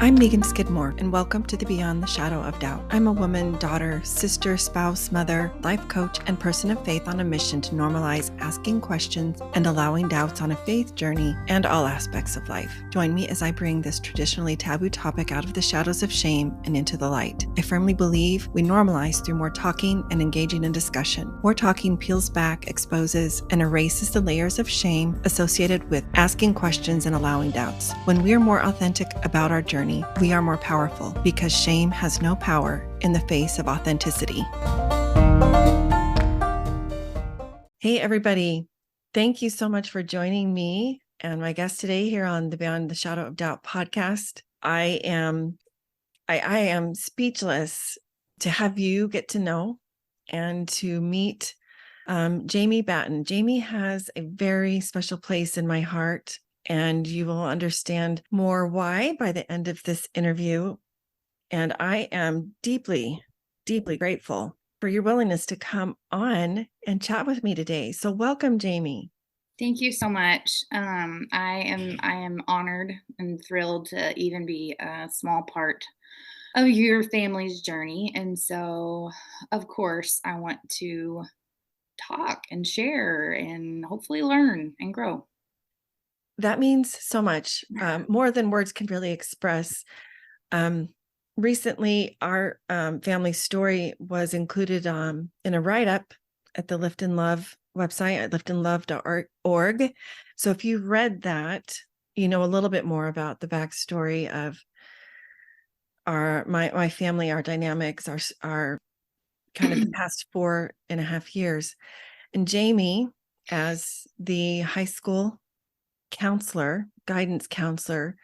I'm Megan Skidmore, and welcome to the Beyond the Shadow of Doubt. I'm a woman, daughter, sister, spouse, mother, life coach, and person of faith on a mission to normalize asking questions and allowing doubts on a faith journey and all aspects of life. Join me as I bring this traditionally taboo topic out of the shadows of shame and into the light. I firmly believe we normalize through more talking and engaging in discussion. More talking peels back, exposes, and erases the layers of shame associated with asking questions and allowing doubts. When we are more authentic about our journey, we are more powerful because shame has no power in the face of authenticity. Hey, everybody. Thank you so much for joining me and my guest today here on the Beyond the Shadow of Doubt podcast. I am speechless to have you get to know and to meet Jaymie Batten. Jaymie has a very special place in my heart, and you will understand more why by the end of this interview. And I am deeply, deeply grateful for your willingness to come on and chat with me today. So welcome, Jaymie. Thank you so much. I am honored and thrilled to even be a small part of your family's journey. And so, of course, I want to talk and share and hopefully learn and grow. That means so much, more than words can really express. Recently, our family story was included in a write-up at the Lift and Love website at liftandlove.org. So if you read that, you know a little bit more about the backstory of my family, our dynamics, our kind of the past 4.5 years. And Jaymie, as the high school counselor, guidance counselor,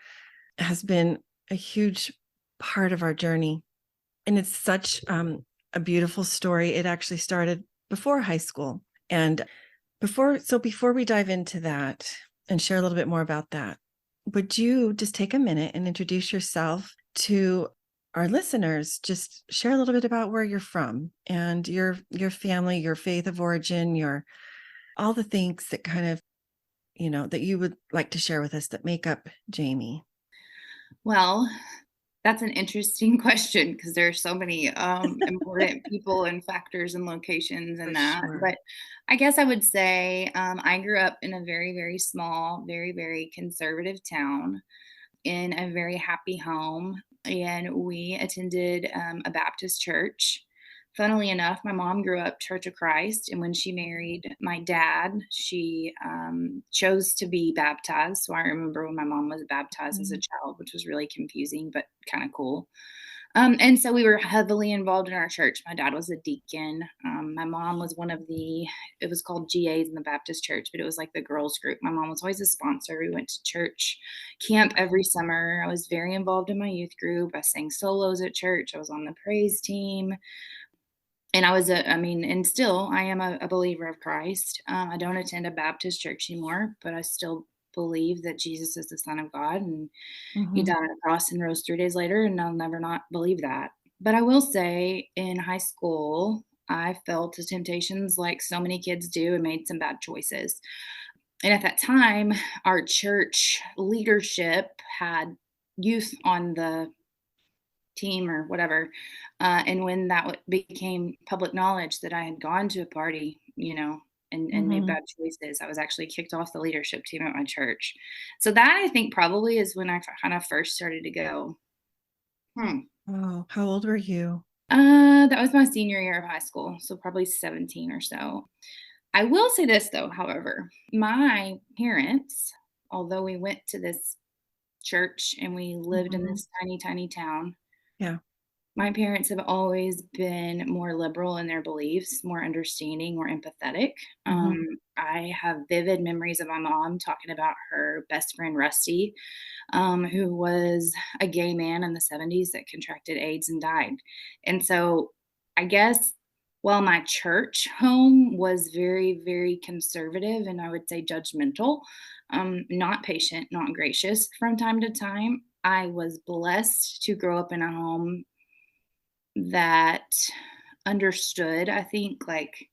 has been a huge part of our journey. And it's such a beautiful story. It actually started before high school. And before we dive into that and share a little bit more about that, would you just take a minute and introduce yourself to our listeners? Just share a little bit about where you're from and your family, your faith of origin, all the things that kind of, that you would like to share with us that make up Jaymie. Well, that's an interesting question because there are so many important people and factors and locations For and that. sure. But I guess I would say I grew up in a very, very small, very, very conservative town in a very happy home, and we attended a Baptist church. Funnily enough, my mom grew up Church of Christ, and when she married my dad, she chose to be baptized. So I remember when my mom was baptized as a child, which was really confusing, but kind of cool. And so we were heavily involved in our church. My dad was a deacon. My mom was it was called GAs in the Baptist church, but it was like the girls group. My mom was always a sponsor. We went to church camp every summer. I was very involved in my youth group. I sang solos at church. I was on the praise team. And and still I am a believer of Christ. I don't attend a Baptist church anymore, but I still believe that Jesus is the Son of God and he Mm-hmm. died on a cross and rose 3 days later, and I'll never not believe that. But I will say in high school, I fell to temptations like so many kids do and made some bad choices. And at that time, our church leadership had youth on the team or whatever. And when became public knowledge that I had gone to a party, and made Mm-hmm. bad choices, I was actually kicked off the leadership team at my church. So that I think probably is when I kind of first started to go, hmm. Oh, how old were you? That was my senior year of high school, so probably 17 or so. I will say this though, however, my parents, although we went to this church and we lived in Mm-hmm. this tiny, tiny town, Yeah. my parents have always been more liberal in their beliefs, more understanding, more empathetic. Mm-hmm. I have vivid memories of my mom talking about her best friend, Rusty, who was a gay man in the 70s that contracted AIDS and died. And so I guess while my church home was very, very conservative and I would say judgmental, not patient, not gracious from time to time, I was blessed to grow up in a home that understood, I think, like,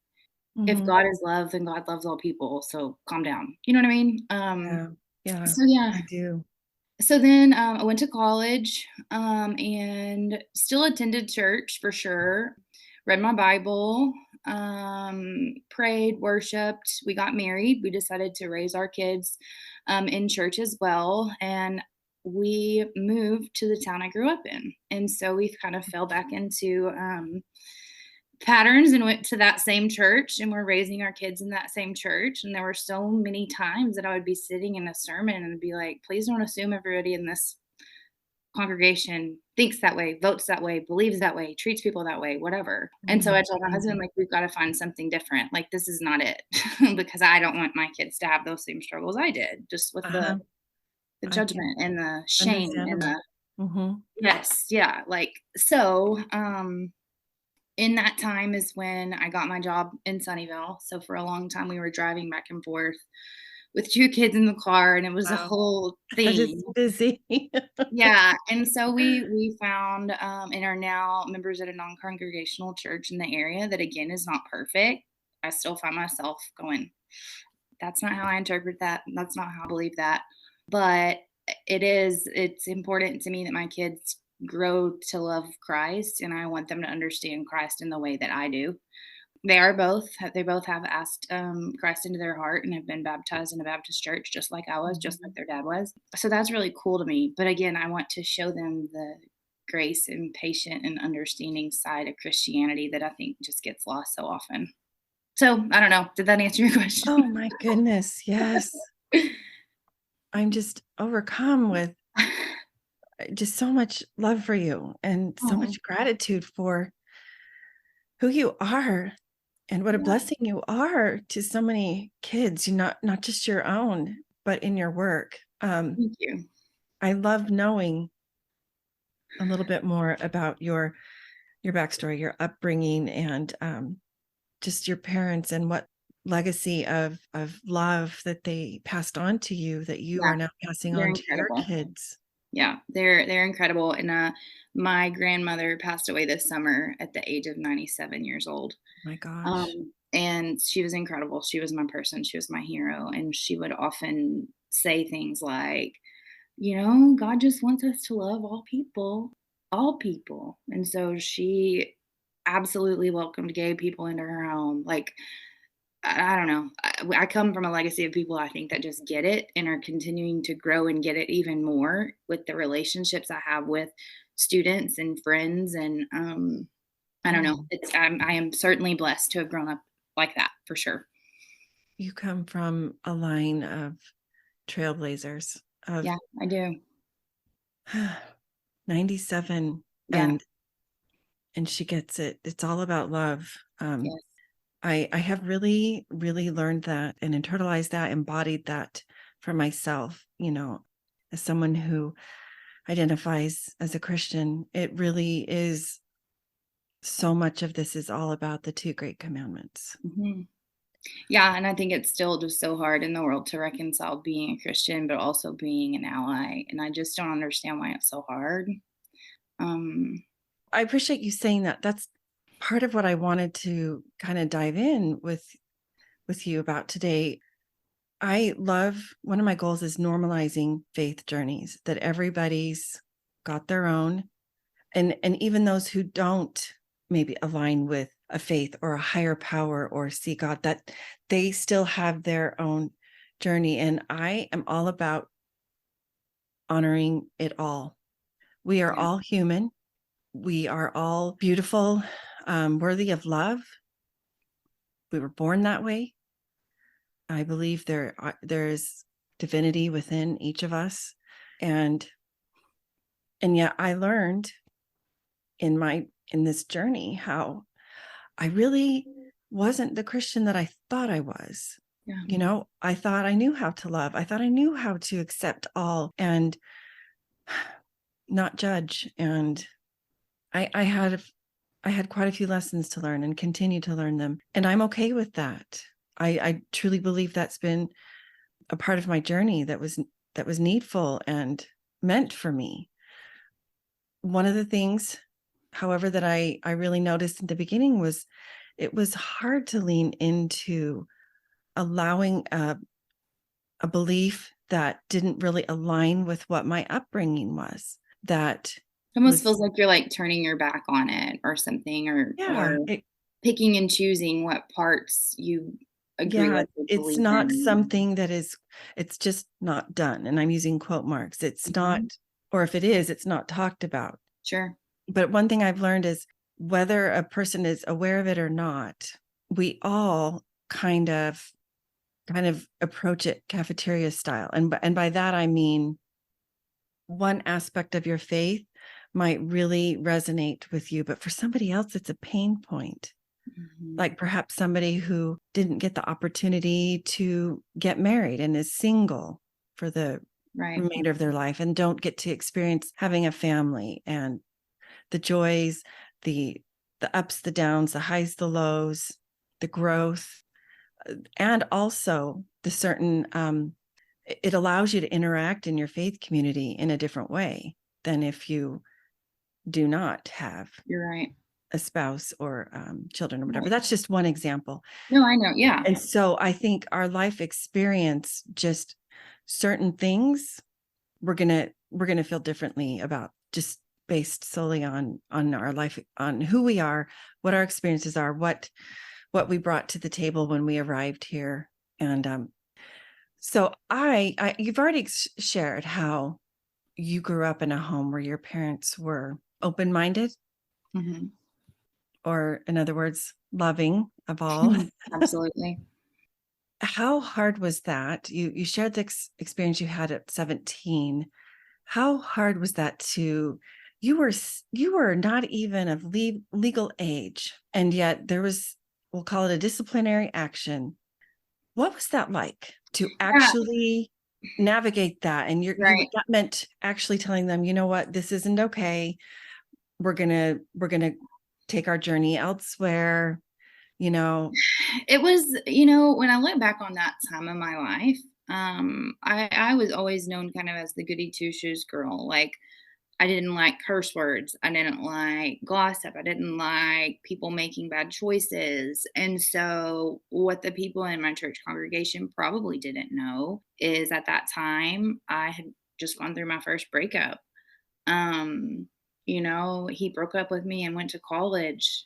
if Mm-hmm. God is love, then God loves all people, so calm down. You know what I mean? Yeah. Yeah, So yeah, I do. So then I went to college and still attended church for sure. Read my Bible, prayed, worshiped. We got married. We decided to raise our kids in church as well. And we moved to the town I grew up in. And so we kind of fell back into patterns and went to that same church, and we're raising our kids in that same church. And there were so many times that I would be sitting in a sermon and be like, please don't assume everybody in this congregation thinks that way, votes that way, believes that way, treats people that way, whatever. And so I told my husband, Mhm. like, we've got to find something different. Like, this is not it. Because I don't want my kids to have those same struggles I did, just with Uh-huh. the I can judgment and the shame and understandable. the Mhm. yes, yeah. Like so in that time is when I got my job in Sunnyvale. So for a long time, we were driving back and forth with 2 kids in the car, and it was a Wow. whole That is thing. busy. Yeah, and so we found, and are now members at a non-congregational church in the area that, again, is not perfect. I still find myself going, "That's not how I interpret that. That's not how I believe that." But it's important to me that my kids grow to love Christ, and I want them to understand Christ in the way that I do. They both have asked, Christ into their heart and have been baptized in a Baptist church just like I was, just like Mhm. their dad was. So that's really cool to me. But again, I want to show them the grace and patient and understanding side of Christianity that I think just gets lost so often. So I don't know. Did that answer your question? Oh my goodness, yes. I'm just overcome with just so much love for you and so Oh, much gratitude for who you are and what a yeah. blessing you are to so many kids, you not just your own, but in your work. Thank you. I love knowing a little bit more about your backstory, your upbringing, and just your parents and what legacy of love that they passed on to you that you Yeah, are now passing they're on to your incredible. kids. Yeah, they're incredible. And my grandmother passed away this summer at the age of 97 years old. My gosh. And she was incredible. She was my person. She was my hero. And she would often say things like, God just wants us to love all people, all people. And so she absolutely welcomed gay people into her home. Like, I don't know. I come from a legacy of people I think that just get it and are continuing to grow and get it even more with the relationships I have with students and friends. And I don't know. Mhm. I am certainly blessed to have grown up like that for sure. You come from a line of trailblazers of Yeah, I do. 97 Yeah. and she gets it. It's all about love. Yes. I have really, really learned that and internalized that, embodied that for myself, as someone who identifies as a Christian. It really is so much of this is all about the two great commandments. hmm Yeah, and I think it's still just so hard in the world to reconcile being a Christian, but also being an ally. And I just don't understand why it's so hard. Um, I appreciate you saying that. That's part of what I wanted to kind of dive in with you about today. I love one of my goals is normalizing faith journeys, that everybody's got their own, and even those who don't maybe align with a faith or a higher power or see God, that they still have their own journey. And I am all about honoring it all. We are yeah. all human. We are all beautiful, worthy of love. We were born that way. I believe there's divinity within each of us, and yet I learned in this journey how I really wasn't the Christian that I thought I was. Yeah. I thought I knew how to love. I thought I knew how to accept all and not judge. And I had quite a few lessons to learn and continue to learn them. And I'm okay with that. I truly believe that's been a part of my journey that was needful and meant for me. One of the things, however, that I really noticed in the beginning was it was hard to lean into allowing a belief that didn't really align with what my upbringing was. That It almost was, feels like you're, like, turning your back on it or something, yeah, or picking and choosing what parts you agree yeah, with or it's believe not in. something that is, it's just not done. And I'm using quote marks. It's not, Mhm. or if it is, it's not talked about. Sure. But one thing I've learned is whether a person is aware of it or not, we all kind of approach it cafeteria style. And by that I mean one aspect of your faith might really resonate with you, but for somebody else it's a pain point. Mhm. Like perhaps somebody who didn't get the opportunity to get married and is single for the Right. remainder of their life and don't get to experience having a family and the joys, the ups, the downs, the highs, the lows, the growth, and also the certain it allows you to interact in your faith community in a different way than if you do not have You're right. a spouse or children or whatever. Right. That's just one example. No, I know. Yeah. And so I think our life experience, just certain things we're gonna feel differently about, just based solely on our life, on who we are, what our experiences are, what we brought to the table when we arrived here. And so I you've already shared how you grew up in a home where your parents were open-minded, Mhm. or in other words, loving of all. Absolutely. How hard was that? You shared the experience you had at 17. How hard was that to, you were not even of legal age, and yet there was, we'll call it a disciplinary action. What was that like to Yeah. actually navigate that? And Right. that meant actually telling them, you know what, this isn't okay. We're gonna take our journey elsewhere, you know. It was, when I look back on that time of my life, I was always known kind of as the goody two shoes girl. Like, I didn't like curse words. I didn't like gossip. I didn't like people making bad choices. And so, what the people in my church congregation probably didn't know is at that time, I had just gone through my first breakup. Um, he broke up with me and went to college.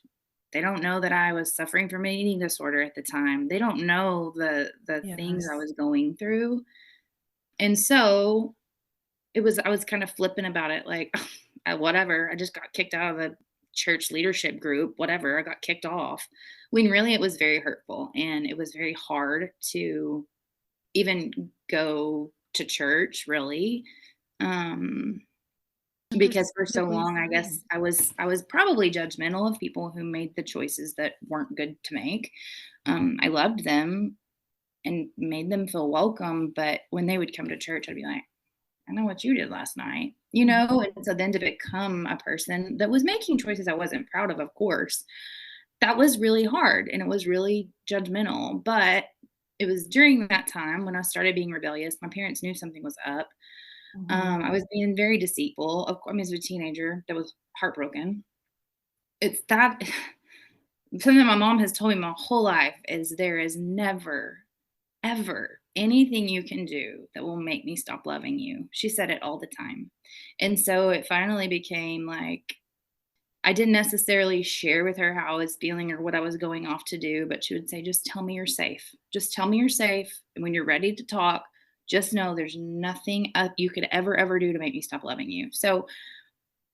They don't know that I was suffering from an eating disorder at the time. They don't know the things I Yes. was going through. And so I was kind of flippant about it, like, whatever. I just got kicked out of the church leadership group, whatever. I got kicked off. When really it was very hurtful and it was very hard to even go to church, really. Um, because for so Understandably long, I so. guess I was probably judgmental of people who made the choices that weren't good to make. I loved them and made them feel welcome, but when they would come to church, I'd be like, I know what you did last night, Mhm. And so then to become a person that was making choices I wasn't proud of course, that was really hard and it was really judgmental. But it was during that time when I started being rebellious. My parents knew something was up. Mhm. I was being very deceitful. Of course, I mean, as a teenager that was heartbroken. It's that something my mom has told me my whole life is there is never, ever anything you can do that will make me stop loving you. She said it all the time. And so it finally became like I didn't necessarily share with her how I was feeling or what I was going off to do, but she would say, just tell me you're safe. Just tell me you're safe. And when you're ready to talk, just know there's nothing you could ever do to make me stop loving you. So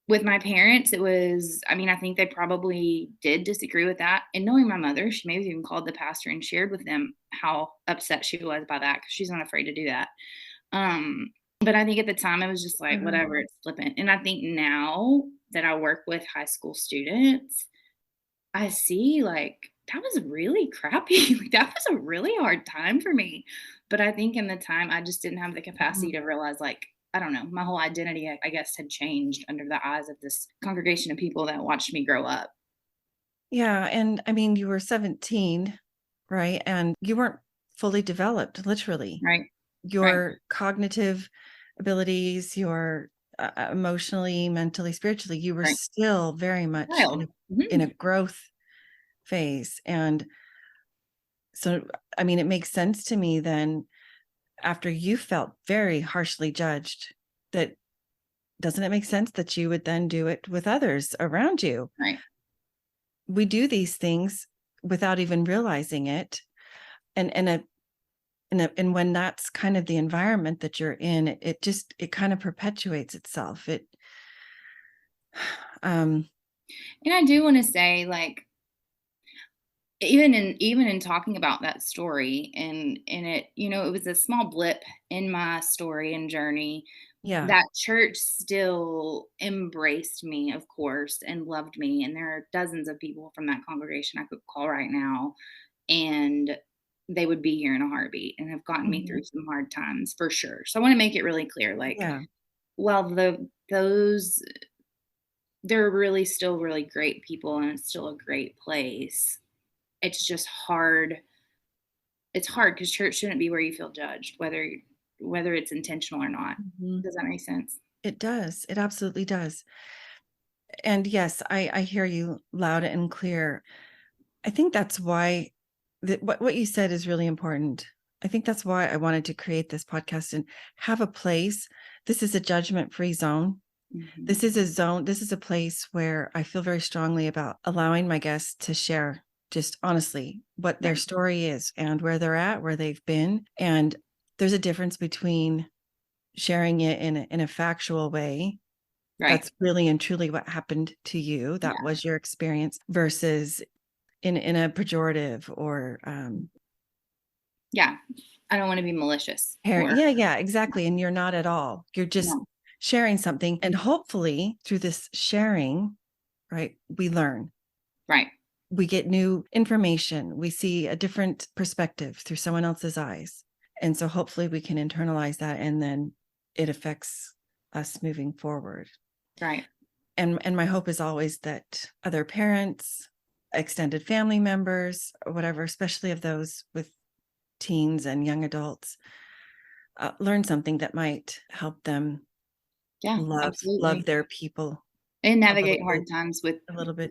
with my parents, it was, I mean, I think they probably did disagree with that. And knowing my mother, she maybe even called the pastor and shared with them how upset she was by that because she's not afraid to do that. Um, but I think at the time it was just like, Sure. whatever, it's flippant. And I think now that I work with high school students, I see like that was really crappy. Like, that was a really hard time for me. But I think in the time I just didn't have the capacity Mhm. to realize like I don't know, my whole identity I guess had changed under the eyes of this congregation of people that watched me grow up. Yeah, and I mean, you were 17, right? And you weren't fully developed, literally. Right. Right. Your cognitive abilities, your emotionally, mentally, spiritually, you were Right. still very much Child. in a Mhm. growth phase. And so, I mean, it makes sense to me then after you felt very harshly judged, that doesn't it make sense that you would then do it with others around you? Right. We do these things without even realizing it. And when that's kind of the environment that you're in, it kind of perpetuates itself. Um, And I do want to say, like, even in talking about that story, and it, it was a small blip in my story and journey. yeah. That church still embraced me, of course, and loved me, and there are dozens of people from that congregation I could call right now, and they would be here in a heartbeat and have gotten me Mhm. through some hard times for sure. So I want to make it really clear, like, Yeah. while those they're really still really great people and it's still a great place. It's just hard. It's hard because church shouldn't be where you feel judged, whether it's intentional or not. Mhm. Does that make sense? It does. It absolutely does. And yes, I hear you loud and clear. I think that's why what you said is really important. I think that's why I wanted to create this podcast and have a place. This is a judgment-free zone. Mhm. This is a place where I feel very strongly about allowing my guests to share just honestly what their Right, story is and where they're at, where they've been. And there's a difference between sharing it in a factual way. right. That's really and truly what happened to you. That Yeah, was your experience versus in a pejorative or yeah. I don't wanna be malicious parent. or Yeah, yeah, exactly. And you're not at all. You're just no. sharing something. And hopefully through this sharing, right, we learn. Right, We get new information. We see a different perspective through someone else's eyes. And so hopefully we can internalize that and then it affects us moving forward. right. And my hope is always that other parents, extended family members, or whatever, especially of those with teens and young adults, learn something that might help them Yeah, love absolutely. their people And a little navigate bit hard times with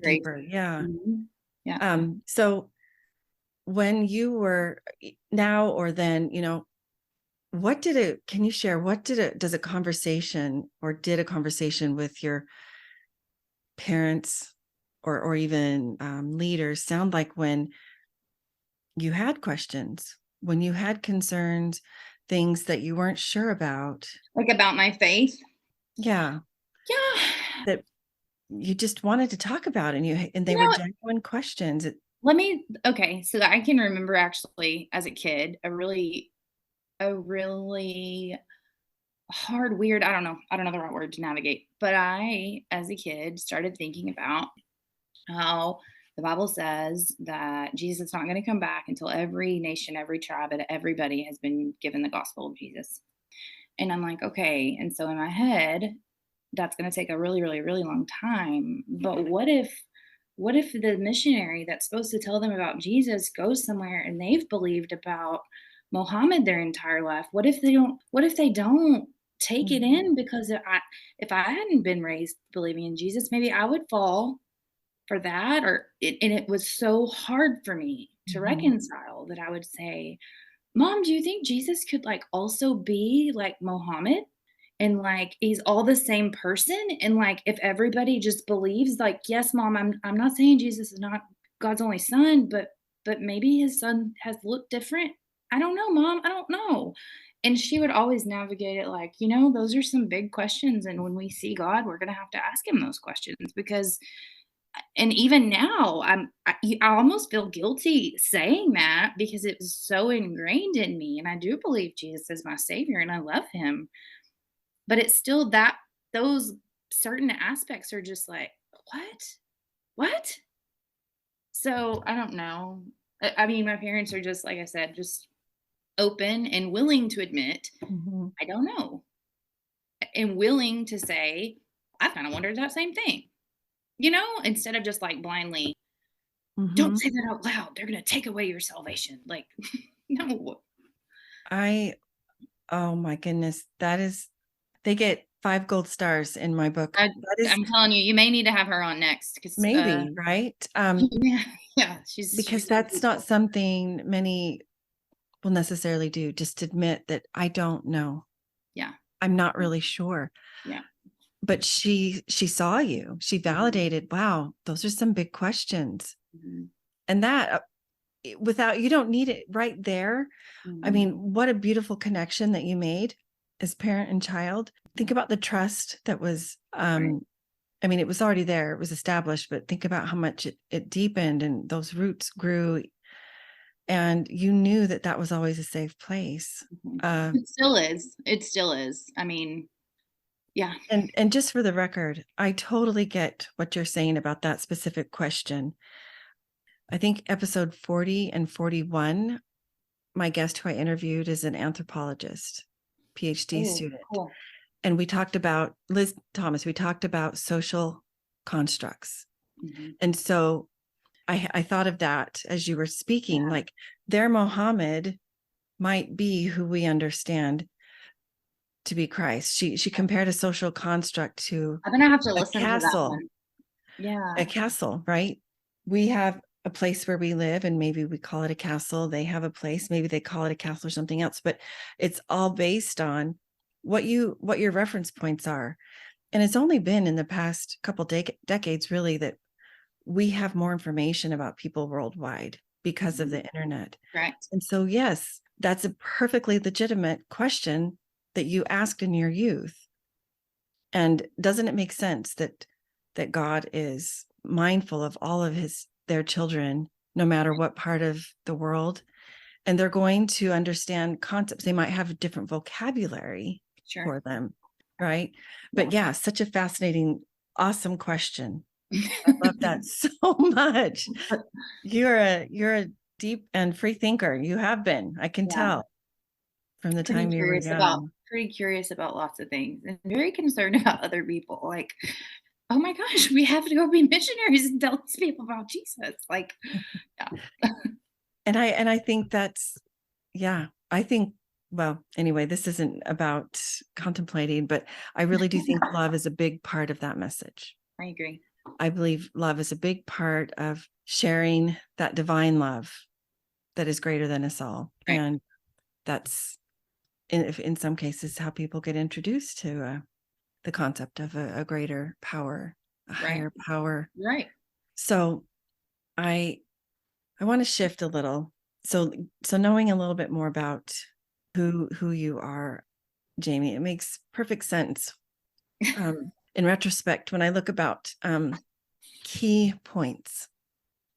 grace. deeper. Yeah. Mhm. Yeah. So when you were now or then, what did it can you share what did it does a conversation or did a conversation with your parents or even leaders sound like when you had questions, when you had concerns, things that you weren't sure about? Like, about my faith? Yeah, Yeah. that you just wanted to talk about and they You were know, genuine questions. okay, so I can remember actually as a kid, a really hard, weird, I don't know the right word to navigate, but I, as a kid, started thinking about how the Bible says that Jesus is not gonna come back until every nation, every tribe, and everybody has been given the gospel of Jesus. And I'm like, "Okay," and so in my head, that's gonna take a really, really, really long time, but what if the missionary that's supposed to tell them about Jesus goes somewhere and they've believed about Mohammed their entire life? What if they don't take it Mhm, in? Because if I hadn't been raised believing in Jesus, maybe I would fall for that, and it was so hard for me to mhm, reconcile that I would say, "Mom, do you think Jesus could, like, also be like Mohammed? And, like, he's all the same person? And, like, if everybody just believes, like, yes, mom, I'm not saying Jesus is not God's only son, but maybe his son has looked different. I don't know, mom, I don't know." And she would always navigate it like, "Those are some big questions, and when we see God, we're gonna have to ask him those questions because." And even now, I almost feel guilty saying that because it was so ingrained in me, and I do believe Jesus is my savior, and I love him, but it's still that those certain aspects are just like, "What? What?" So, I don't know. I mean, my parents are just, like I said, just open and willing to admit, mhm, "I don't know," and willing to say, "I kinda wondered that same thing," instead of just, like, blindly, "Don't mhm. say that out loud. They're gonna take away your salvation." Like, no. I Oh my goodness, they get 5 gold stars in my book. I That is I'm telling you, you may need to have her on next because maybe, right? yeah, yeah, she's Because so that's not beautiful. something many will necessarily do. Just admit that I don't know. Yeah. I'm not really sure. Yeah. But she saw you. She validated, wow, those are some big questions. Mhm. And that without, you don't need it right there. I Mhm. mean, what a beautiful connection that you made as parent and child. Think about the trust that was, Right. I mean, it was already there, it was established, but think about how much it deepened and those roots grew. And you knew that that was always a safe place. Mhm. Uh, It still is. It still is. I mean, yeah. and just for the record, I totally get what you're saying about that specific question. I think episode 40 and 41, my guest who I interviewed is an anthropologist, PhD Oh, student. cool. And we talked about Liz Thomas, we talked about social constructs. Mhm. And so I thought of that as you were speaking, Yeah. like their Mohammed might be who we understand to be Christ. She compared a social construct to I'm gonna have to a listen to that castle, one. Yeah. right? We have a place where we live and maybe we call it a castle. They have a place, maybe they call it a castle or something else, but it's all based on what your reference points are. And it's only been in the past couple decades really that we have more information about people worldwide because of Mhm. the internet. Correct. And so, yes, that's a perfectly legitimate question that you asked in your youth. And doesn't it make sense that God is mindful of all of their children, no matter what part of the world, and they're going to understand concepts. They might have a different vocabulary Sure. for them, right? Yeah. But yeah, such a fascinating, awesome question. I love that so much. You're a deep and free thinker. You have been. I can Yeah. tell from the time you were young. Pretty curious about lots of things and very concerned about other people. Like, oh my gosh, we have to go be missionaries and tell these people about Jesus. Like, yeah. And I think that's, yeah, I think, well, anyway, this isn't about contemplating, but I really do think love is a big part of that message. I agree. I believe love is a big part of sharing that divine love that is greater than us all. Right. And that's in some cases how people get introduced to the concept of a greater power, a Right. higher power. Right. So I want to shift a little. So knowing a little bit more about who you are, Jaymie, it makes perfect sense. In retrospect, when I look about key points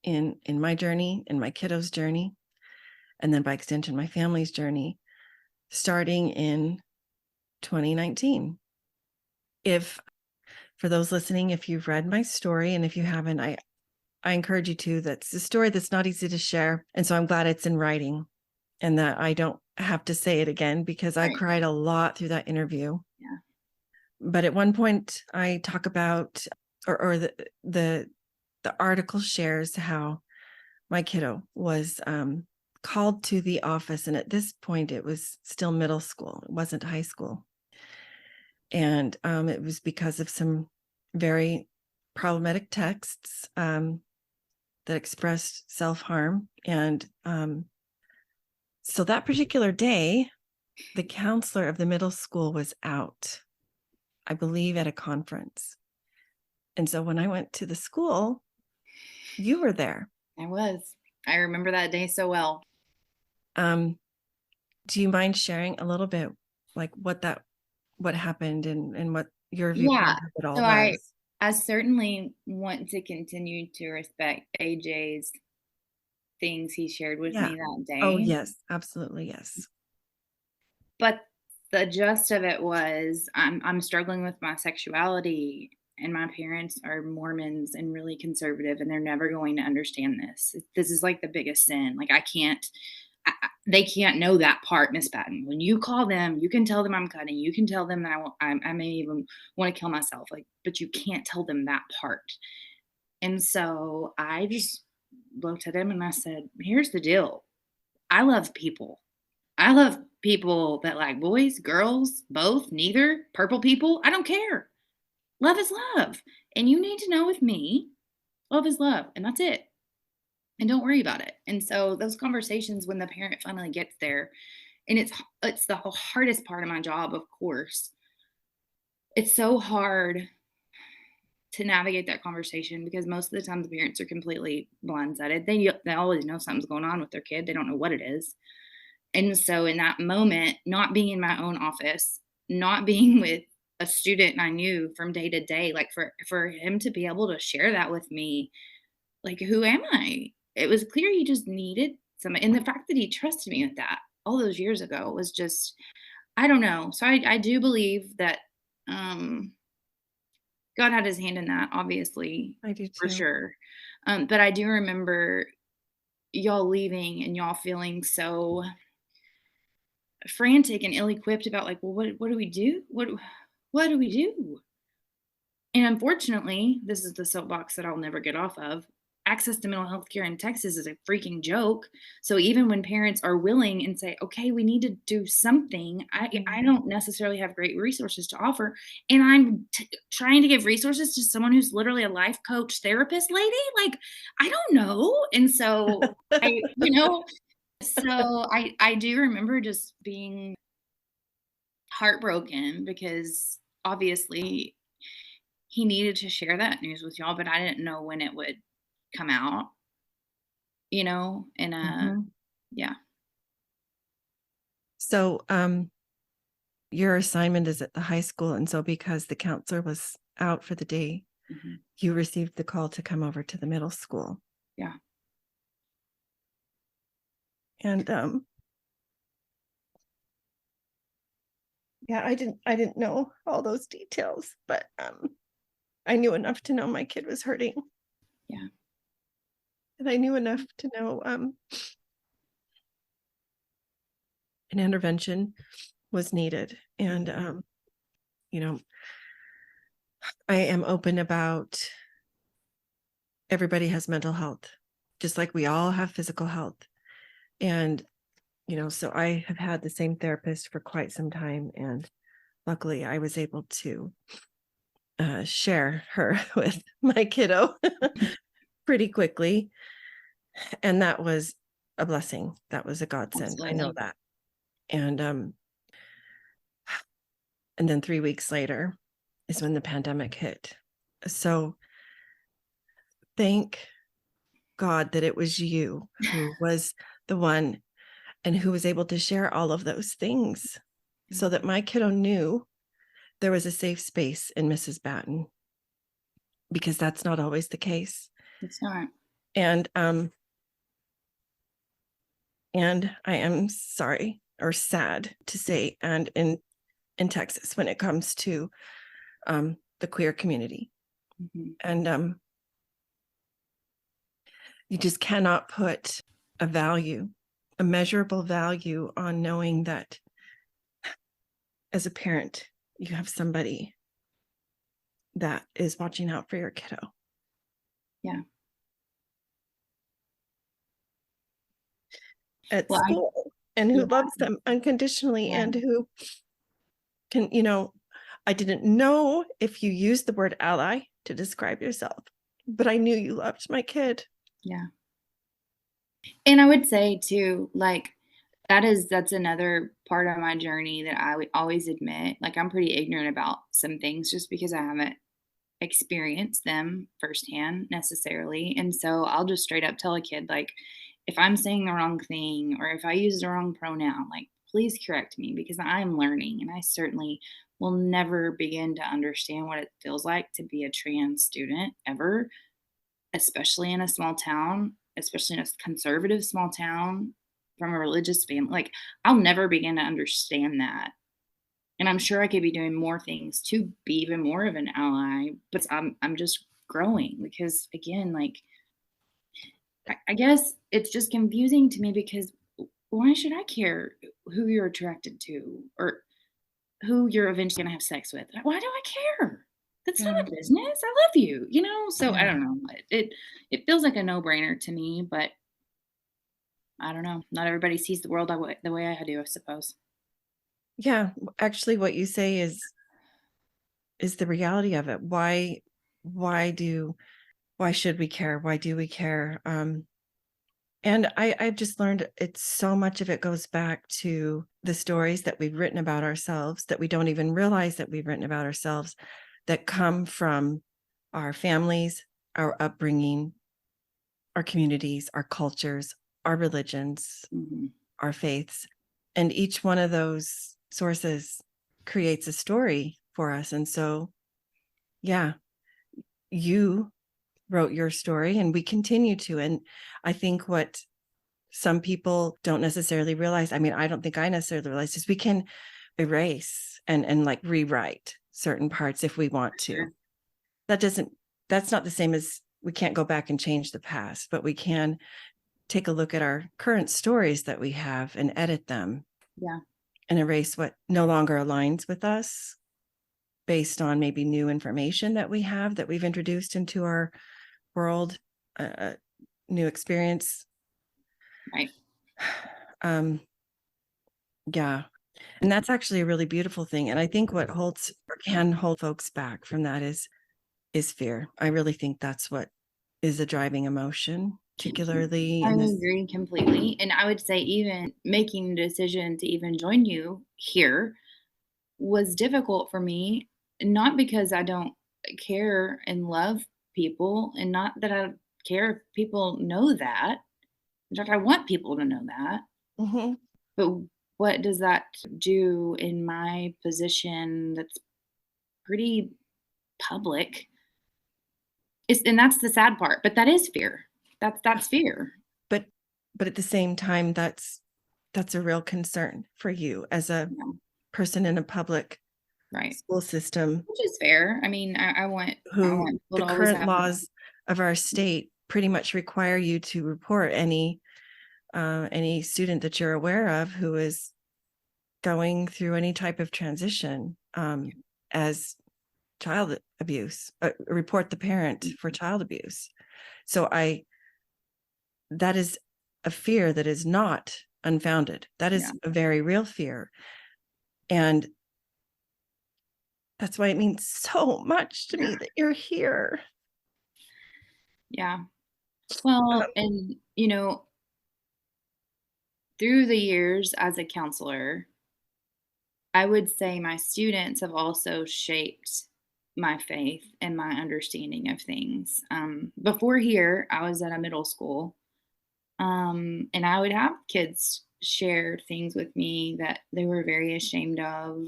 in my journey, in my kiddos' journey, and then by extension, my family's journey, starting in 2019. If for those listening, if you've read my story, and if you haven't, I encourage you to. That's a story that's not easy to share. And so I'm glad it's in writing and that I don't have to say it again because I Right. cried a lot through that interview. Yeah. But at one point I talk about, or the article shares how my kiddo was called to the office. And at this point it was still middle school. It wasn't high school. And it was because of some very problematic texts that expressed self-harm. And so that particular day, the counselor of the middle school was out, I believe at a conference. And so when I went to the school, you were there. I was. I remember that day so well. Do you mind sharing a little bit like what happened and what your Yeah. viewpoint of it all So I was? I certainly want to continue to respect AJ's things he shared with Yeah. me that Oh, day. yes, absolutely. Yes. But the gist of it was I'm struggling with my sexuality and my parents are Mormons and really conservative and they're never going to understand this. This is like the biggest sin. Like they can't know that part, Miss Batten. When you call them, you can tell them I'm cutting. You can tell them that I may even want to kill myself. Like, but you can't tell them that part. And so I just looked at him and I said, "Here's the deal. I love people. I love people that like boys, girls, both, neither, purple people. I don't care. Love is love. And you need to know with me, love is love. And that's it." and don't worry about it. And so those conversations when the parent finally gets there, and it's the hardest part of my job, of course. It's so hard to navigate that conversation because most of the time the parents are completely blindsided. They always know something's going on with their kid. They don't know what it is. And so in that moment, not being in my own office, not being with a student I knew from day to day, like for him to be able to share that with me, like who am I? It was clear he just needed some, and the fact that he trusted me with that all those years ago was just, I don't know. So I do believe that um God had his hand in that, obviously, I do for too. sure. But I do remember y'all leaving and y'all feeling so frantic and ill-equipped about like, well, what do we do? What do we do? And unfortunately, this is the soapbox that I'll never get off of. Access to mental health care in Texas is a freaking joke. So even when parents are willing and say, "Okay, we need to do something," I Mhm. don't necessarily have great resources to offer, and trying to give resources to someone who's literally a life coach therapist lady. Like, I don't know. And so I do remember just being heartbroken because obviously he needed to share that news with y'all, but I didn't know when it would come out, and, Mhm. yeah. So, your assignment is at the high school, and so because the counselor was out for the day, Mhm. you received the call to come over to the middle school. Yeah. And, yeah, I didn't know all those details, but, I knew enough to know my kid was hurting, Yeah. and I knew enough to know, an intervention was needed, and, Mhm. you know, I am open about everybody has mental health, just like we all have physical health, and, so I have had the same therapist for quite some time, and luckily, I was able to, share her with my kiddo pretty quickly, and that was a blessing. That was a godsend, I know Absolutely. that, and, and then 3 weeks later is when the pandemic hit. So, thank God that it was you who was the one and who was able to share all of those things Yeah. so that my kiddo knew there was a safe space in Mrs. Batten, because that's not always the case. It's not. And, and I am sorry or sad to say, and in Texas when it comes to the queer community. Mhm. And you just cannot put a value, a measurable value on knowing that as a parent, you have somebody that is watching out for your kiddo Yeah. at Well, school and yeah. who loves them unconditionally Yeah. and who can, I didn't know if you used the word ally to describe yourself, but I knew you loved my kid. Yeah. And I would say too, like, that's another part of my journey that I would always admit, like, I'm pretty ignorant about some things just because I haven't experience them firsthand necessarily. And so I'll just straight up tell a kid, like, if I'm saying the wrong thing or if I use the wrong pronoun, like, please correct me because I'm learning and I certainly will never begin to understand what it feels like to be a trans student ever, especially in a small town, especially in a conservative small town from a religious family. Like, I'll never begin to understand that, and I'm sure I could be doing more things to be even more of an ally, but I'm just growing because again, like I guess it's just confusing to me because why should I care who you're attracted to or who you're eventually gonna have sex with? Why do I care? That's not Yeah. my business. I love you. So I Yeah. don't know. It feels like a no brainer to me, but I don't know. Not everybody sees the world the way I do, I suppose. Yeah. Actually, what you say is the reality of it. Why should we care? Why do we care? And I've just learned it's so much of it goes back to the stories that we've written about ourselves that we don't even realize that we've written about ourselves, that come from our families, our upbringing, our communities, our cultures, our religions, Mhm. our faiths. And each one of those sources creates a story for us. And so, yeah, you wrote your story and we continue to. And I think what some people don't necessarily realize, I mean, I don't think I necessarily realize, is we can erase and like rewrite certain parts if we want to. Sure. That doesn't, that's not the same as we can't go back and change the past, but we can take a look at our current stories that we have and edit them Yeah. and erase what no longer aligns with us based on maybe new information that we have that we've introduced into our world, new experience. Right. Um, yeah. And that's actually a really beautiful thing. And I think what holds or can hold folks back from that is fear. I really think that's what is a driving emotion, particularly I in this. agree completely. And I would say even making the decision to even join you here was difficult for me, not because I don't care and love people, and not that I care if people know that. In fact, I want people to know that. Mhm. But what does that do in my position that's pretty public? And that's the sad part, but that is fear. That's fear. But at the same time, that's a real concern for you as a Yeah, person in a public right. school system Which is fair. I mean, I who want people the to always current have. laws of our state pretty much require you to report any student that you're aware of who is going through any type of transition as child abuse, report the parent for child abuse. So that is a fear that is not unfounded. That Yeah, is a very real fear. And that's why it means so much to me that you're here. yeah. Um, Well, and, through the years as a counselor, I would say my students have also shaped my faith and my understanding of things. Before here, I was at a middle school, and I would have kids share things with me that they were very ashamed of.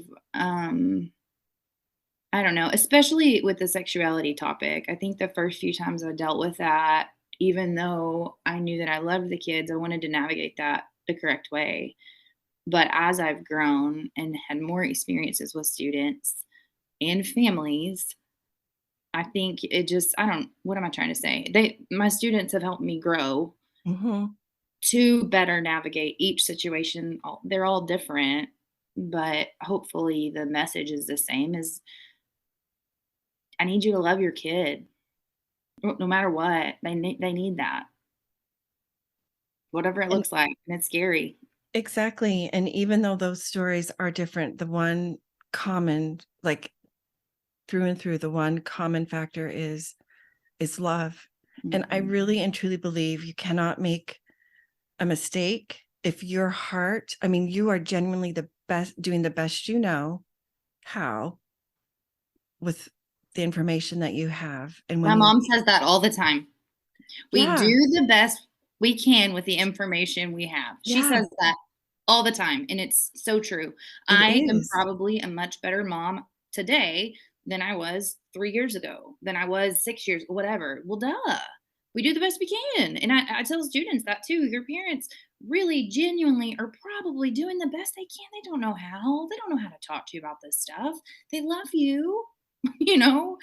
I don't know, especially with the sexuality topic. I think the first few times I dealt with that, even though I knew that I loved the kids, I wanted to navigate that the correct way. But as I've grown and had more experiences with students and families, I think it just, I don't, what am I trying to say? My students have helped me grow mhm. to better navigate each situation. They're all different, but hopefully the message is the same as I need you to love your kid. No matter what, they need that, whatever it And looks like, and it's scary. exactly. And even though those stories are different, the one common, like through and through, the one common factor is love. And I Mhm. really and truly believe you cannot make a mistake if your heart, I mean, you are genuinely the best, doing the best you know how with the information that you have. And My when you, mom says that all the time. We do yeah, the best we can with the information we have. She yeah, says that all the time, and it's so true. it I am is. probably a much better mom today than I was 3 years ago, than I was 6 years, whatever. Well, duh. We do the best we can, and I tell students that too. Your parents really genuinely are probably doing the best they can. They don't know how. They don't know how to talk to you about this stuff. They love you, you know?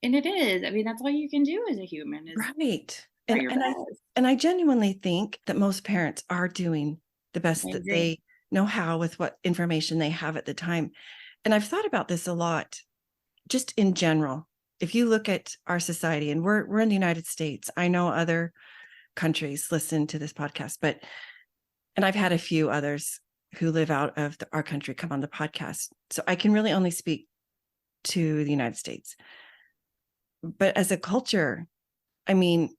And it is. I mean, that's all you can do as a human is Right. try And your and I best. and I genuinely think that most parents are doing the I best that agree. they know how with what information they have at the time. And I've thought about this a lot, just in general. If you look at our society, and we're in the United States, I know other countries listen to this podcast, but and I've had a few others who live out of our country come on the podcast. So I can really only speak to the United States. But as a culture, I mean,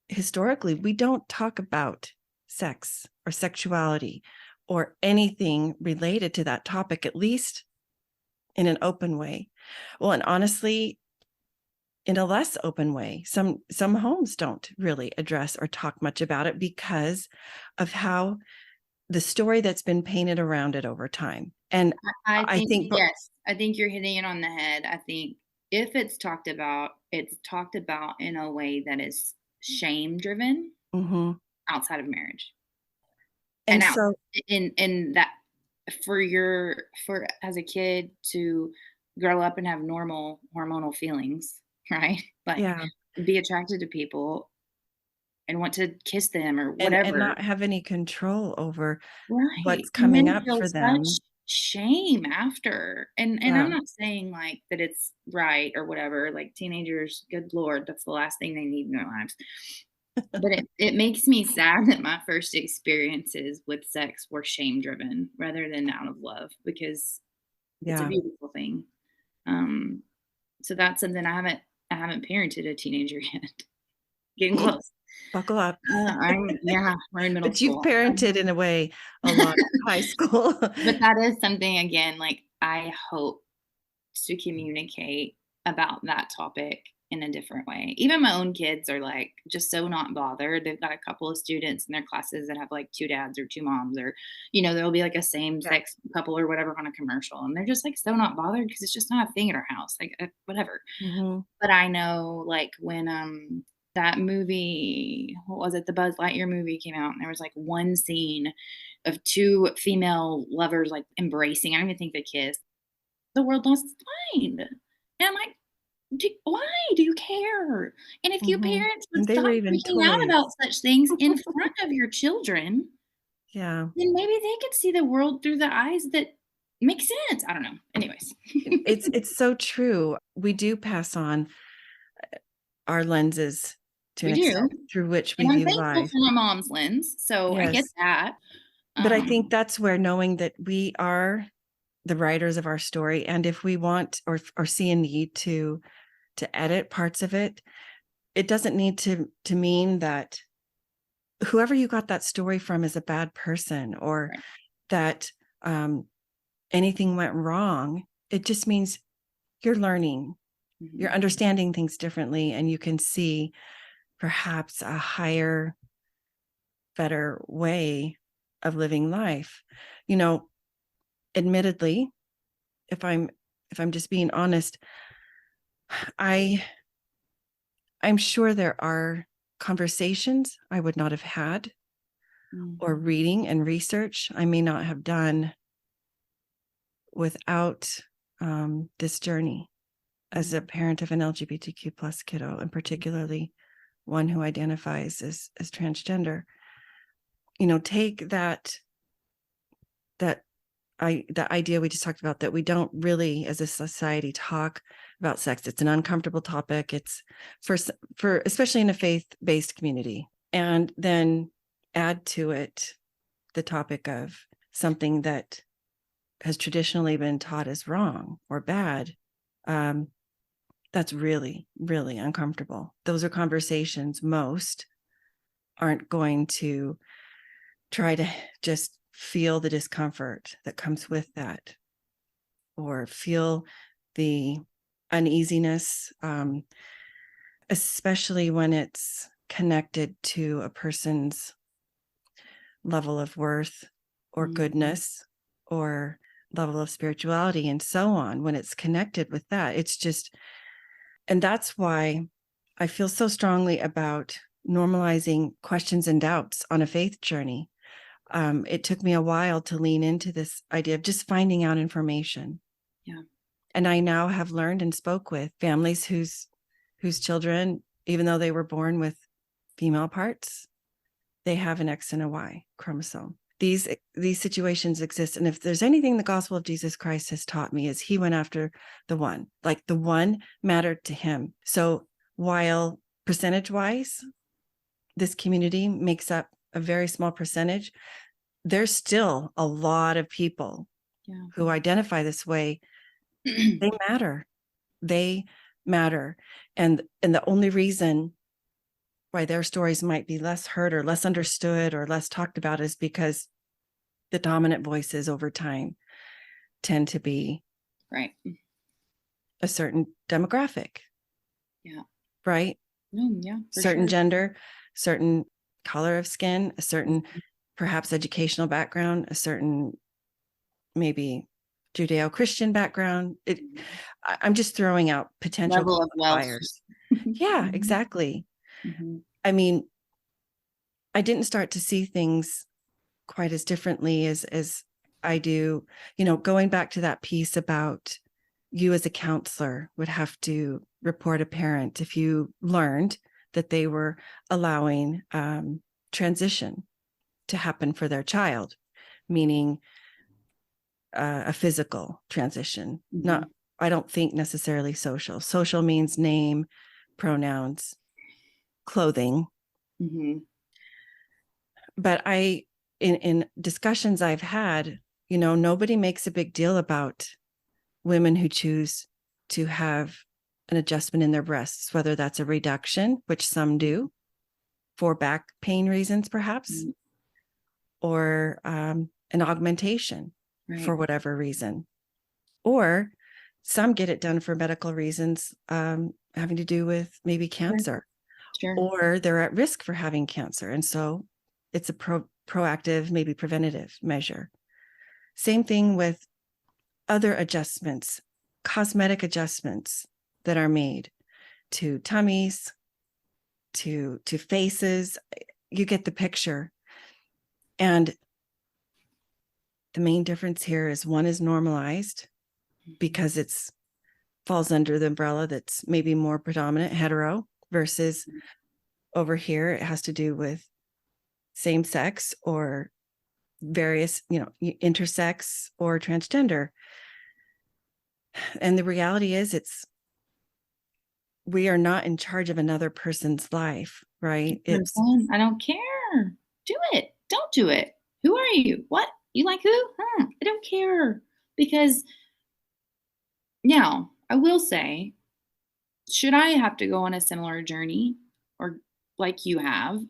historically, we don't talk about sex or sexuality or anything related to that topic, at least in an open way. Well, and honestly, in a less open way. Some homes don't really address or talk much about it because of how the story that's been painted around it over time. And I I think, think, yes, I think you're hitting it on the head. I think if it's talked about in a way that is shame driven mhm. outside of marriage. And And out so, in that for as a kid to grow up and have normal hormonal feelings, right? Like yeah, be attracted to people and want to kiss them or and whatever. not have any control over Right, what's and coming then up feel for such them. shame after, and Yeah, I'm not saying, like, that it's right or whatever, like, teenagers, good lord, that's the last thing they need in their lives, but it makes me sad that my first experiences with sex were shame driven rather than out of love, because it's a yeah. beautiful thing, um, so that's something I haven't parented a teenager yet. Getting close. Buckle up. Yeah, we're in middle But you've school. parented in a way a lot in high school. But that is something, again, like, I hope to communicate about that topic in a different way. Even my own kids are, like, just so not bothered. They've got a couple of students in their classes that have, like, 2 dads or 2 moms, or, there'll be, like, a Yeah. same-sex couple or whatever on a commercial, and they're just, like, so not bothered because it's just not a thing at our house, like, whatever. Mhm. But I know, like, when, that movie, what was it? The Buzz Lightyear movie came out, and there was, like, one scene of 2 female lovers, like, embracing. I don't even think they kissed. The world lost its mind. And I'm like, why do you care? And if you Mhm. parents would And they were stop even freaking out about toys. such things in front of your children, Yeah. then maybe they could see the world through the eyes that make sense. I don't know. Anyways. It's so true. We do pass on our lenses to We an do. extent through which And we I'm view thankful life. for my mom's lens, so I get Yes. that. But I think Um, that's where knowing that we are the writers of our story, and if we want or see a need to edit parts of it, it doesn't need to mean that whoever you got that story from is a bad person, or right. that um, anything went wrong. It just means you're learning, you're Mhm. understanding things differently, and you can see perhaps a higher, better way of living life. You know, admittedly, if I'm if I'm just being honest, I I'm sure there are conversations I would not have had, or Mhm. reading and research I may not have done without this journey as a Mhm. parent of an LGBTQ plus kiddo, and particularly one who identifies as transgender. Take that the idea we just talked about, that we don't really as a society talk about sex. It's an uncomfortable topic. It's for especially in a faith-based community. And then add to it the topic of something that has traditionally been taught as wrong or bad. Um, that's really, really uncomfortable. Those are conversations most aren't going to try to just feel the discomfort that comes with that, or feel the uneasiness, especially when it's connected to a person's level of worth or Mhm. goodness or level of spirituality and so on. When it's connected with that, it's just, and that's why I feel so strongly about normalizing questions and doubts on a faith journey. It took me a while to lean into this idea of just finding out information. Yeah. And I now have learned and spoke with families whose children, even though they were born with female parts, they have an X and a Y chromosome. These situations exist. And if there's anything the gospel of Jesus Christ has taught me, is he went after the one, like the one mattered to him. So while percentage wise, this community makes up a very small percentage, there's still a lot of people Yeah. who identify this way. They matter. They matter. And the only reason, why their stories might be less heard or less understood or less talked about is because the dominant voices over time tend to be Right. a certain demographic, Yeah. right? Yeah, for Certain sure. gender, certain color of skin, a certain Mhm. perhaps educational background, a certain maybe Judeo-Christian background. I'm just throwing out potential Level of wealth. qualifiers. Yeah, Mhm. exactly. Mhm. I mean, I didn't start to see things quite as differently as I do, going back to that piece about you as a counselor would have to report a parent if you learned that they were allowing transition to happen for their child, meaning a physical transition, Mhm. not, I don't think necessarily social. Social means name, pronouns, clothing. Mhm. But in discussions I've had, nobody makes a big deal about women who choose to have an adjustment in their breasts, whether that's a reduction, which some do for back pain reasons, perhaps, Mhm. or an augmentation for Right. whatever reason. Or some get it done for medical reasons, having to do with maybe Sure. cancer, Sure. or they're at risk for having cancer. And so it's a proactive, maybe preventative measure. Same thing with other adjustments, cosmetic adjustments that are made to tummies, to faces. You get the picture. And the main difference here is one is normalized Mhm. because it's falls under the umbrella that's maybe more predominant hetero versus over here it has to do with same sex or various, intersex or transgender. And the reality is we are not in charge of another person's life, right? What I'm saying, I don't care. Do it. Don't do it. Who are you? What? You like who? I don't care. Because now, I will say, should I have to go on a similar journey or like you have,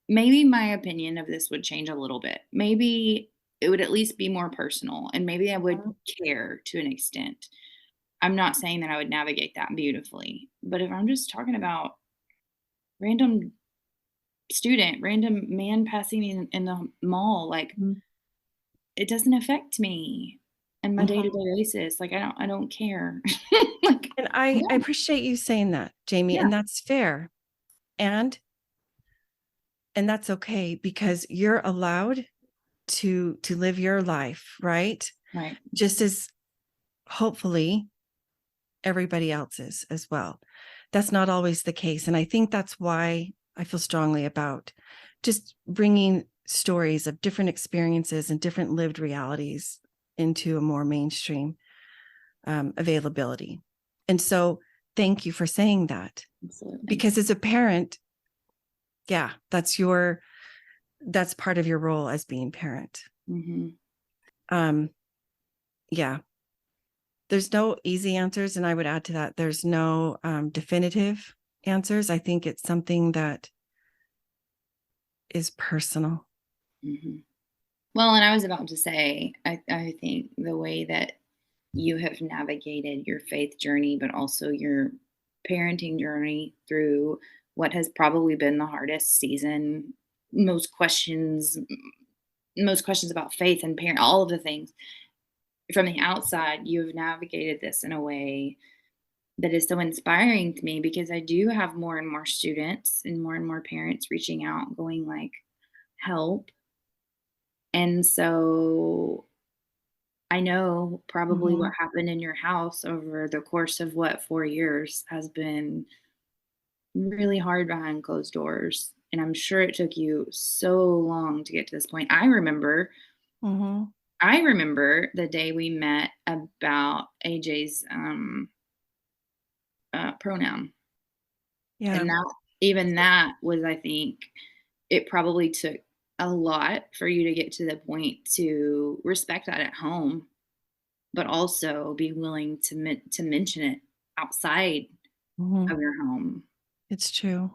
maybe my opinion of this would change a little bit. Maybe it would at least be more personal and maybe I would Mhm. care to an extent. I'm not saying that I would navigate that beautifully, but if I'm just talking about random student, random man passing me in the mall, like it doesn't affect me in my Mhm. day-to-day basis. Like I don't care. Like And I yeah, appreciate you saying that, Jaymie, yeah, and that's fair. And and that's okay because you're allowed to live your life, right? right. Just as hopefully everybody else is as well. That's not always the case. And I think that's why I feel strongly about just bringing stories of different experiences and different lived realities into a more mainstream availability. And so thank you for saying that Absolutely. because as a parent, yeah, that's part of your role as being parent. Mhm. Um, yeah, there's no easy answers. And I would add to that, there's no definitive answers. I think it's something that is personal. Mhm. Well, and I was about to say, I think the way that you have navigated your faith journey, but also your parenting journey through what has probably been the hardest season, most questions, most questions about faith and parent, all of the things from the outside, you have navigated this in a way that is so inspiring to me because I do have more and more students and more parents reaching out, going like, help. And so I know probably Mhm. what happened in your house over the course of what, 4 years has been really hard behind closed doors, and I'm sure it took you so long to get to this point. Mhm. I remember the day we met about AJ's, pronoun, Yeah. and that was, I think it probably took a lot for you to get to the point to respect that at home, but also be willing to mention it outside Mhm. of your home. It's true.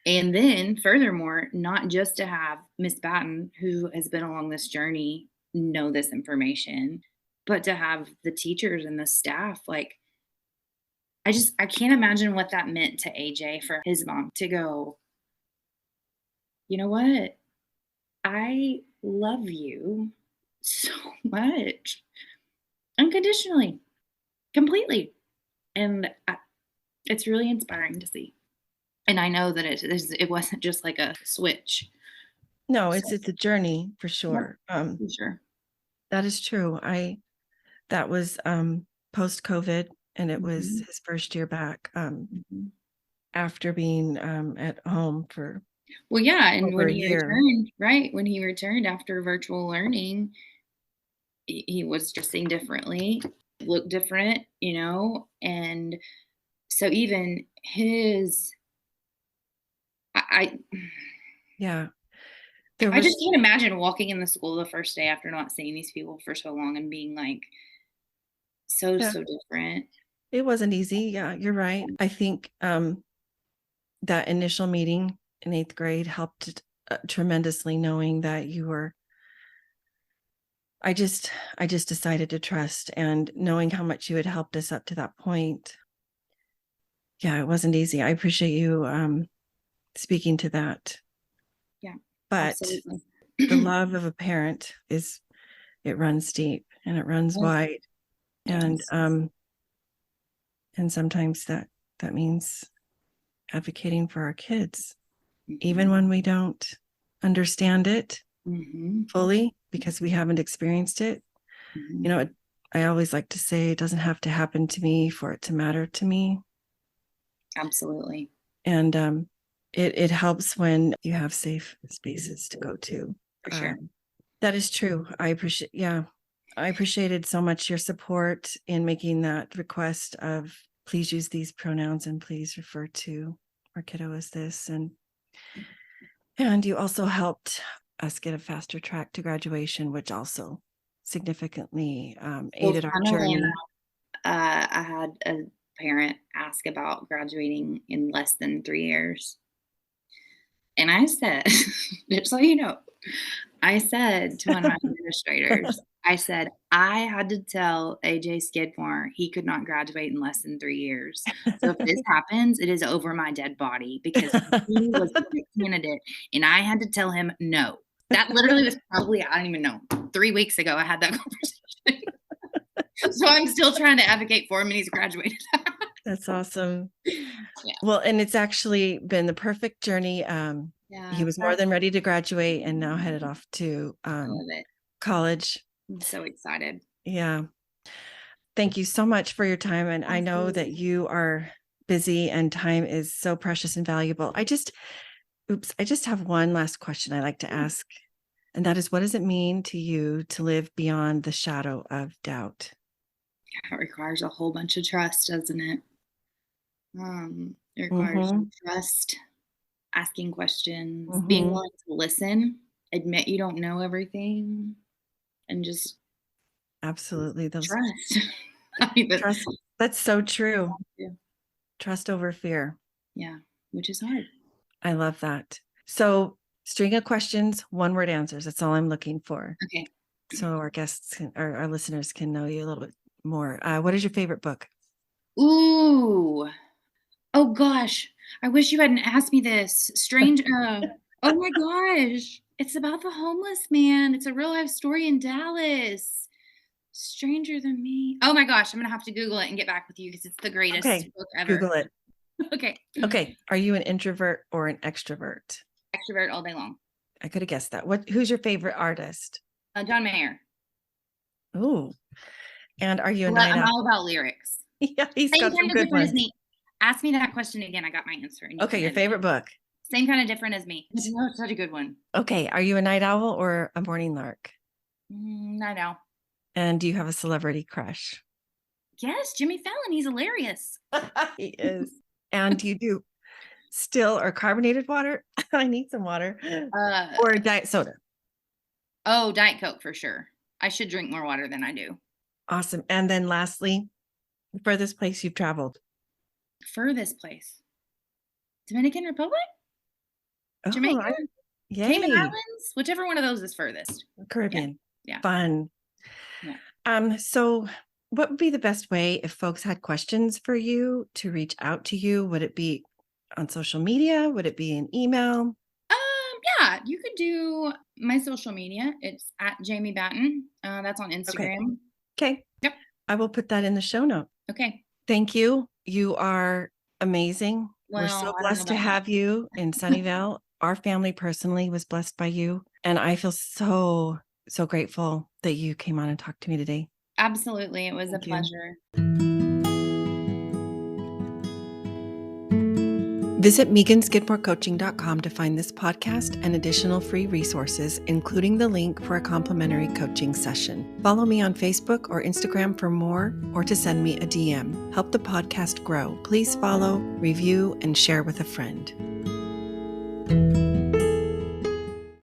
And then furthermore, not just to have Miss Batten, who has been along this journey, know this information, but to have the teachers and the staff, like, I can't imagine what that meant to AJ for his mom to go, "You know what? I love you so much, unconditionally, completely." And it's really inspiring to see. And I know that it wasn't just like a switch. No, So, it's a journey for yep, sure. for sure. That is true. That was post-COVID, and it was Mhm, his first year back mhm. after being at home for Well, yeah, and over when a he year. returned, right, when he returned after virtual learning, he was dressing differently, looked different, and so even his I Yeah. There I just was can't imagine walking in the school the first day after not seeing these people for so long and being, like, so, yeah, so different. it wasn't easy. Yeah, you're right. I think that initial meeting in 8th grade helped tremendously, knowing that you were I just decided to trust, and knowing how much you had helped us up to that point. Yeah, it wasn't easy. I appreciate you speaking to that. Yeah, But absolutely. the love of a parent is it runs deep and it runs Yes, wide. And yes. and sometimes that means advocating for our kids, even Mhm, when we don't understand it mhm, fully because we haven't experienced it. mhm. You know, I always like to say it doesn't have to happen to me for it to matter to me. Absolutely, And it helps when you have safe spaces to go to. for sure. Um, that is true. Yeah, I appreciated so much your support in making that request of please use these pronouns and please refer to our kiddo as this. And you also helped us get a faster track to graduation, which also significantly Well, aided our funnily enough, journey. I had a parent ask about graduating in less than 3 years, and I said, just so you know, I said to one of my administrators, I said, "I had to tell AJ Skidmore he could not graduate in less than 3 years. So if this happens, it is over my dead body because he was a great candidate, and I had to tell him no." That literally was probably, I don't even know, 3 weeks ago I had that conversation. So I'm still trying to advocate for him, and he's graduated. That's awesome. Yeah, Well, and it's actually been the perfect journey. He yeah, was more that's than ready to graduate and now headed off to I love it. college. I'm so excited. Yeah. Thank you so much for your time. And I know that Absolutely. you are busy and time is so precious and valuable. I just have one last question I like to ask. And that is, what does it mean to you to live beyond the shadow of doubt? It requires a whole bunch of trust, doesn't it? It requires Mm-hmm. trust, asking questions, being Mm-hmm. willing to listen, admit you don't know everything, and just Absolutely. Those trust. I mean, but trust. That's so true. yeah, Trust over fear. yeah, which is hard. I love that. So, string of questions, one word answers. That's all I'm looking for. Okay. So our listeners can know you a little bit more. What is your favorite book? Ooh. Oh gosh. I wish you hadn't asked me this. Oh my gosh. It's about the homeless man. It's a real life story in Dallas. Stranger Than Me. Oh my gosh, I'm gonna have to Google it and get back with you because it's the greatest Okay, book ever. Google it. Okay. Okay, are you an introvert or an extrovert? Extrovert all day long. I could have guessed that. Who's your favorite artist? John Mayer. Ooh, and are you a night I'm owl? all about lyrics. Yeah, he's Same got some kind of good different as ones. me. Ask me that question again. I got my answer, and you Okay, can your end it. favorite book. Same kind of different as me. But no, it's such a good one. Okay, are you a night owl or a morning lark? I know. And do you have a celebrity crush? Yes, Jimmy Fallon. He's hilarious. He is. And do you do still or carbonated water? I need some water. Uh, Or a diet soda. oh, Diet Coke for sure. I should drink more water than I do. Awesome. And then lastly, the furthest place you've traveled. Furthest place. Dominican Republic? Oh, Jamaica, Cayman yay. Islands, whichever one of those is furthest. Caribbean. Yeah. Fun. Yeah. So what would be the best way if folks had questions for you to reach out to you? Would it be on social media? Would it be an email? Yeah, you could do my social media. It's at Jaymie Batten. That's on Okay. Instagram. Okay. Yep. I will put that in the show note. Okay. Thank you. You are amazing. We're so Well, I don't know blessed to about have you in that. Sunnyvale. Our family personally was blessed by you. And I feel so, so grateful that you came on and talked to me today. Absolutely. It was a Thank you. pleasure. Visit meganskidmorecoaching.com to find this podcast and additional free resources, including the link for a complimentary coaching session. Follow me on Facebook or Instagram for more or to send me a DM. Help the podcast grow. Please follow, review, and share with a friend.